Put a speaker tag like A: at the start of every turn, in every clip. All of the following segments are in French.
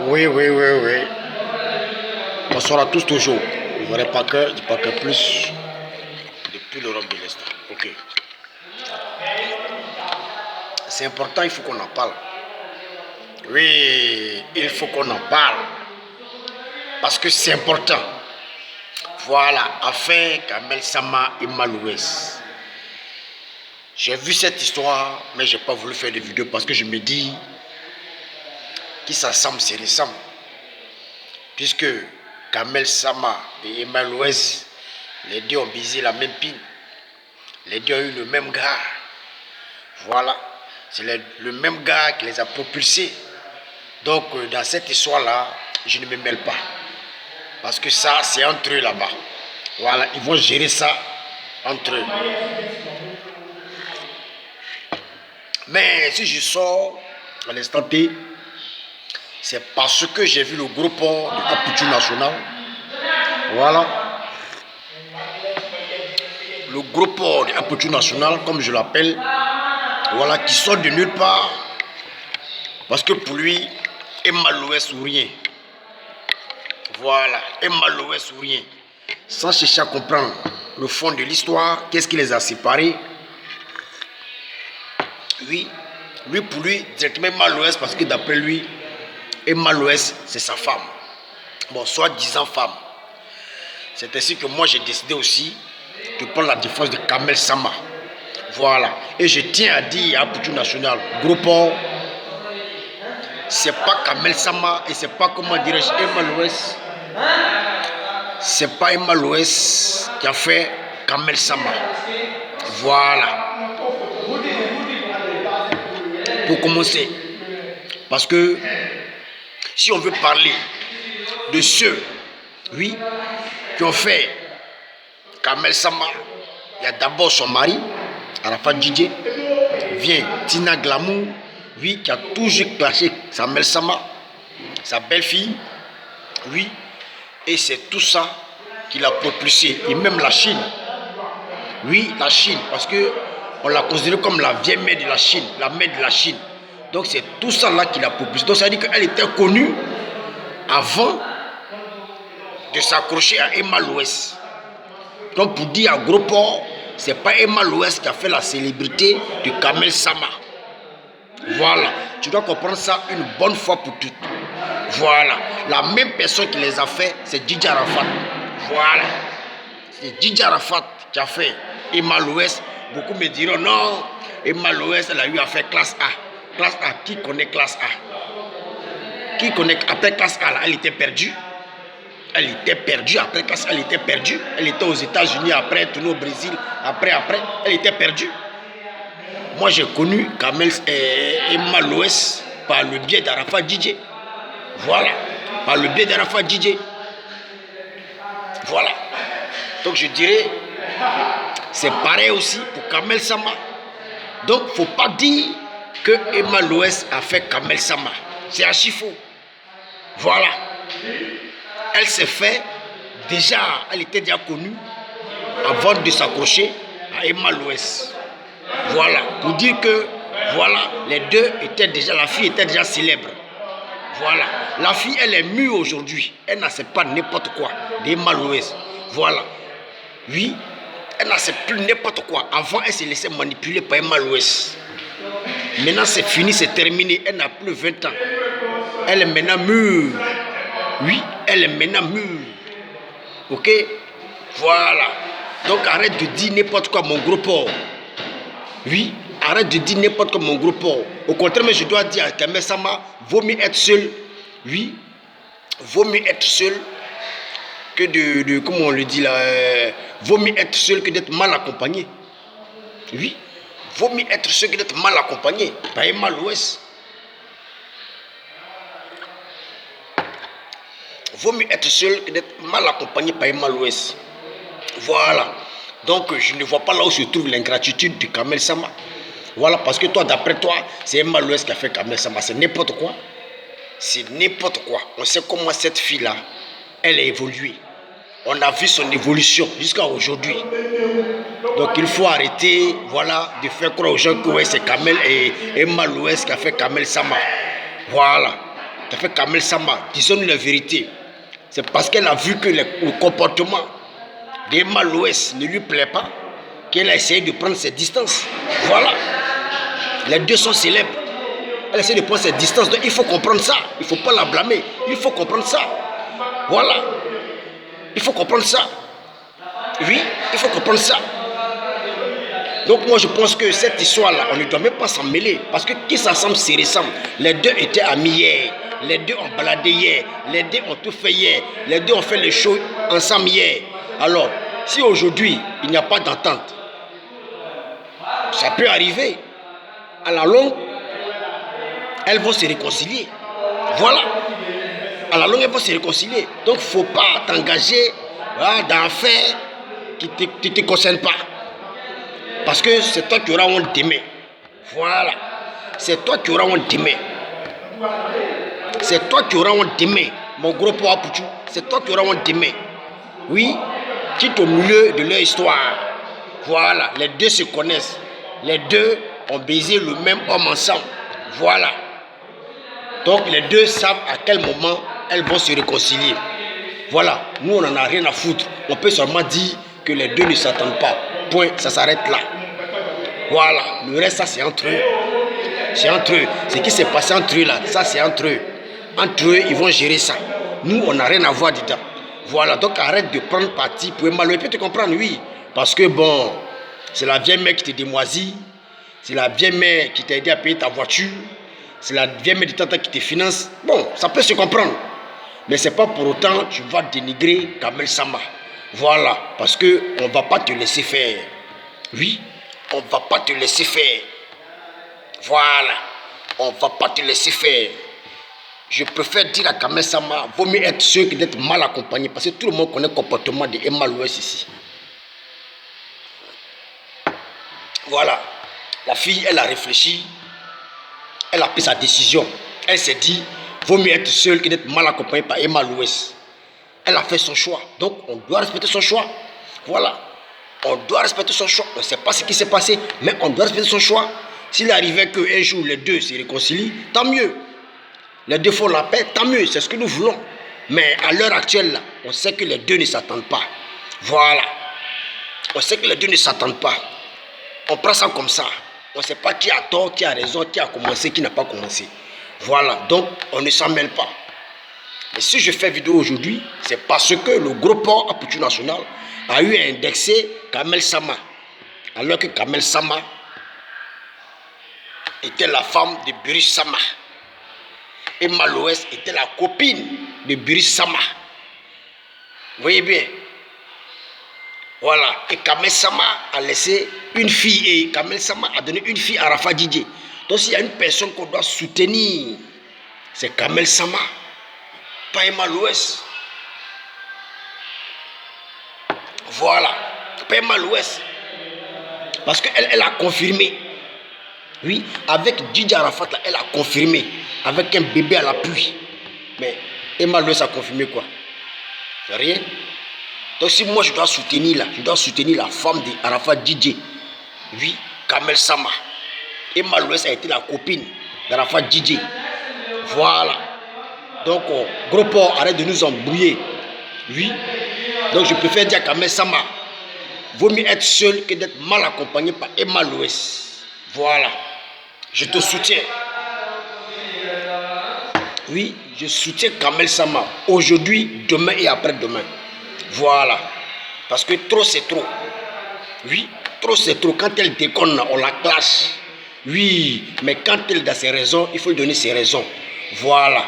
A: Oui, oui, oui, oui. Bonsoir à tous toujours. Vous verrez pas que, du Paquet Plus depuis l'Europe de l'Est. Ok. C'est important, il faut qu'on en parle. Oui, il faut qu'on en parle. Parce que c'est important. Voilà, affaire Kamel Sama et Malouès. J'ai vu cette histoire, mais je n'ai pas voulu faire de vidéo parce que je me dis qui s'assemble, c'est ressemble. Puisque Kamel Sama et Malouès, les deux ont visé la même pile. Les deux ont eu le même gars. Voilà. C'est le même gars qui les a propulsés. Donc, dans cette histoire-là, je ne me mêle pas. Parce que ça, c'est entre eux là-bas. Voilà, ils vont gérer ça entre eux. Mais si je sors à l'instant T, c'est parce que j'ai vu le gros port de Apoutu National. Voilà. Le gros port de Apoutu National, comme je l'appelle. Voilà, qui sort de nulle part. Parce que pour lui, est Malouès ou rien. Voilà, est Malouès ou rien. Sans chercher à comprendre le fond de l'histoire, qu'est-ce qui les a séparés. Oui, lui pour lui, directement Malouès, parce que d'après lui, et Malouès, c'est sa femme. Bon, soi-disant femme. C'est ainsi que moi j'ai décidé aussi de prendre la défense de Kamel Sama. Voilà. Et je tiens à dire à Apoutu National, gros port, c'est pas Kamel Sama et c'est pas, comment dirais-je, Malouès. C'est pas Malouès qui a fait Kamel Sama. Voilà. Pour commencer. Parce que si on veut parler de ceux, oui, qui ont fait Kamel Sama, il y a d'abord son mari, Arafat Djidje, vient Tina Glamour, oui, qui a toujours clashé Kamel Sama, sa belle-fille, oui, et c'est tout ça qui l'a propulsé, et même la Chine, oui, la Chine, parce que on l'a considérée comme la vieille mère de la Chine, la mère de la Chine. Donc c'est tout ça là qui l'a propulsé. Donc ça veut dire qu'elle était connue avant de s'accrocher à Malouès. Donc pour dire à gros port, c'est pas Malouès qui a fait la célébrité de Kamel Sama. Voilà, tu dois comprendre ça une bonne fois pour toutes. Voilà, la même personne qui les a fait, c'est Djidje Arafat. Voilà, c'est Djidje Arafat qui a fait Malouès. Beaucoup me diront non, Malouès, elle a eu à faire classe A. Classe A, qui connaît classe A? Qui connaît après classe A là, elle était perdue. Elle était perdue, après classe A, elle était perdue. Elle était aux États-Unis, après tournée au Brésil, après, elle était perdue. Moi j'ai connu Kamel et Malouès par le biais d'Arafat Djidje. Voilà, par le biais d'Arafat Djidje. Voilà. Donc je dirais, c'est pareil aussi pour Kamel Sama. Donc il ne faut pas dire que Malouès a fait Kamel Sama. C'est archi faux. Voilà. Elle s'est fait, déjà, elle était déjà connue avant de s'accrocher à Malouès. Voilà. Pour dire que, voilà, les deux étaient déjà, la fille était déjà célèbre. Voilà. La fille, elle est mue aujourd'hui. Elle n'accepte pas n'importe quoi Malouès. Voilà. Oui, elle n'accepte plus n'importe quoi. Avant, elle se laissait manipuler par Malouès. Maintenant, c'est fini, c'est terminé. Elle n'a plus 20 ans. Elle est maintenant mûre. Oui, elle est maintenant mûre. Ok? Voilà. Donc, arrête de dire n'importe quoi, mon gros porc. Oui, arrête de dire n'importe quoi, mon gros porc. Au contraire, mais je dois dire à Kamel Sama, vaut mieux être seul. Oui, vaut mieux être seul que de comment on le dit là, vaut mieux être seul que d'être mal accompagné. Oui, vaut mieux être seul que d'être mal accompagné. Par Malouès. Vaut mieux être seul que d'être mal accompagné par Malouès. Voilà. Donc je ne vois pas là où se trouve l'ingratitude de Kamel Sama. Voilà, parce que toi, d'après toi, c'est Malouès qui a fait Kamel Sama. C'est n'importe quoi. C'est n'importe quoi. On sait comment cette fille-là, elle a évolué. On a vu son évolution jusqu'à aujourd'hui. Donc il faut arrêter, voilà, de faire croire aux gens que ouais, c'est Kamel et Malouès qui a fait Kamel Sama. Voilà. qui a fait Kamel Sama, disons-nous la vérité, c'est parce qu'elle a vu que le comportement d'Emma Loès ne lui plaît pas qu'elle a essayé de prendre ses distances. Voilà. Les deux sont célèbres. Elle essaie de prendre ses distances. Donc il faut comprendre ça. Il ne faut pas la blâmer. Il faut comprendre ça. Voilà. Il faut comprendre ça. Oui, il faut comprendre ça. Donc moi je pense que cette histoire-là, on ne doit même pas s'en mêler. Parce que qui s'assemble, c'est ressemble. Les deux étaient amis hier. Les deux ont baladé hier. Les deux ont tout fait hier. Les deux ont fait les shows ensemble hier. Alors, si aujourd'hui, il n'y a pas d'entente, ça peut arriver. À la longue, elles vont se réconcilier. Voilà. À la longue, elles vont se réconcilier. Donc, il ne faut pas t'engager dans affaires qui ne te concernent pas. Parce que c'est toi qui auras honte demain. Voilà. C'est toi qui auras honte demain. C'est toi qui auras honte demain. Mon gros poids Pouchou. C'est toi qui auras honte demain. Oui. Quitte au milieu de leur histoire. Voilà. Les deux se connaissent. Les deux ont baisé le même homme ensemble. Voilà. Donc les deux savent à quel moment elles vont se réconcilier. Voilà. Nous, on n'en a rien à foutre. On peut seulement dire que les deux ne s'attendent pas. Point. Ça s'arrête là. Voilà. Le reste, ça, c'est entre eux. C'est entre eux. Ce qui s'est passé entre eux, là, ça, c'est entre eux. Entre eux, ils vont gérer ça. Nous, on n'a rien à voir dedans. Voilà. Donc, arrête de prendre parti pour Emma Loès. Il peut te comprendre, oui. Parce que, bon, c'est la vieille mère qui te démoisit. C'est la vieille mère qui t'a aidé à payer ta voiture. C'est la vieille mère de tata qui te finance. Bon, ça peut se comprendre. Mais ce n'est pas pour autant que tu vas dénigrer Kamel Sama. Voilà. Parce qu'on ne va pas te laisser faire. Oui. On ne va pas te laisser faire. Voilà. On ne va pas te laisser faire. Je préfère dire à Kamel Sama, vaut mieux être sûr que d'être mal accompagné. Parce que tout le monde connaît le comportement d'Emma Loès ici. Voilà. La fille, elle a réfléchi. Elle a pris sa décision. Elle s'est dit, vaut mieux être seule que d'être mal accompagnée par Emma Loès. Elle a fait son choix. Donc, on doit respecter son choix. Voilà. On doit respecter son choix. On ne sait pas ce qui s'est passé, mais on doit respecter son choix. S'il arrivait qu'un jour, les deux se réconcilient, tant mieux. Les deux font la paix, tant mieux. C'est ce que nous voulons. Mais à l'heure actuelle, là, on sait que les deux ne s'attendent pas. Voilà. On sait que les deux ne s'attendent pas. On prend ça comme ça. On ne sait pas qui a tort, qui a raison, qui a commencé, qui n'a pas commencé. Voilà, donc on ne s'en mêle pas. Mais si je fais vidéo aujourd'hui, c'est parce que le gros port à Pouchou National a eu à indexer Kamel Sama. Alors que Kamel Sama était la femme de Biris Sama. Emma Loès était la copine de Biris Sama. Vous voyez bien? Voilà. Et Kamel Sama a laissé une fille. Et Kamel Sama a donné une fille à Rafa Didier. Donc s'il y a une personne qu'on doit soutenir, c'est Kamel Sama. Pas Emma Loès. Voilà. Pas Emma Loès. Parce qu'elle a confirmé. Oui. Avec Didier Arafat, là, elle a confirmé. Avec un bébé à l'appui. Mais Emma Loès a confirmé quoi? Rien. Donc si moi je dois soutenir là, je dois soutenir la femme d'Arafat Didier. Oui, Kamel Sama. Emma Loès a été la copine d'Arafat Didier. Voilà. Donc, gros port, arrête de nous embrouiller. Oui. Donc je préfère dire à Kamel Sama, vaut mieux être seul que d'être mal accompagné par Emma Loès. Voilà. Je te soutiens. Oui, je soutiens Kamel Sama. Aujourd'hui, demain et après-demain. Voilà. Parce que trop c'est trop. Oui, trop c'est trop. Quand elle déconne, on la clash. Oui, mais quand elle a ses raisons, il faut lui donner ses raisons. Voilà.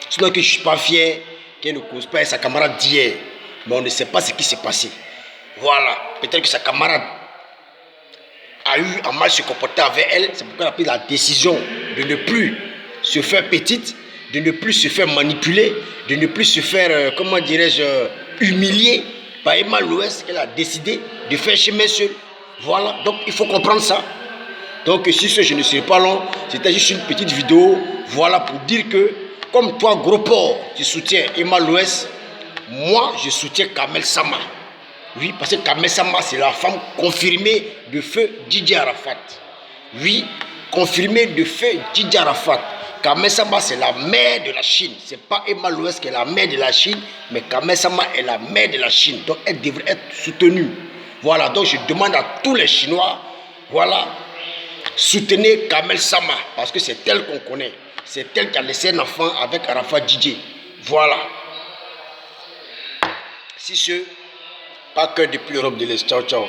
A: Sinon que je ne suis pas fier qu'elle ne cause pas sa camarade d'hier. Mais on ne sait pas ce qui s'est passé. Voilà. Peut-être que sa camarade a eu à mal se comporter avec elle. C'est pourquoi elle a pris la décision de ne plus se faire petite, de ne plus se faire manipuler, de ne plus se faire, comment dirais-je, humilié par Emma Loès, qu'elle a décidé de faire chemin seul. Voilà, donc il faut comprendre ça. Donc si je ne serai pas long, c'était juste une petite vidéo, voilà, pour dire que, comme toi, gros porc, tu soutiens Emma Loès, moi, je soutiens Kamel Sama. Oui, parce que Kamel Sama, c'est la femme confirmée de feu Didier Arafat. Oui, confirmée de feu Didier Arafat. Kamel Samba, c'est la mère de la Chine. Ce n'est pas Emma Louès qui est la mère de la Chine, mais Kamel Samba est la mère de la Chine. Donc, elle devrait être soutenue. Voilà, donc je demande à tous les Chinois, voilà, soutenez Kamel Samba, parce que c'est elle qu'on connaît. C'est elle qui a laissé un enfant avec Arafat Didier. Voilà. Si ce, pas que depuis l'Europe de l'Est. Ciao, ciao.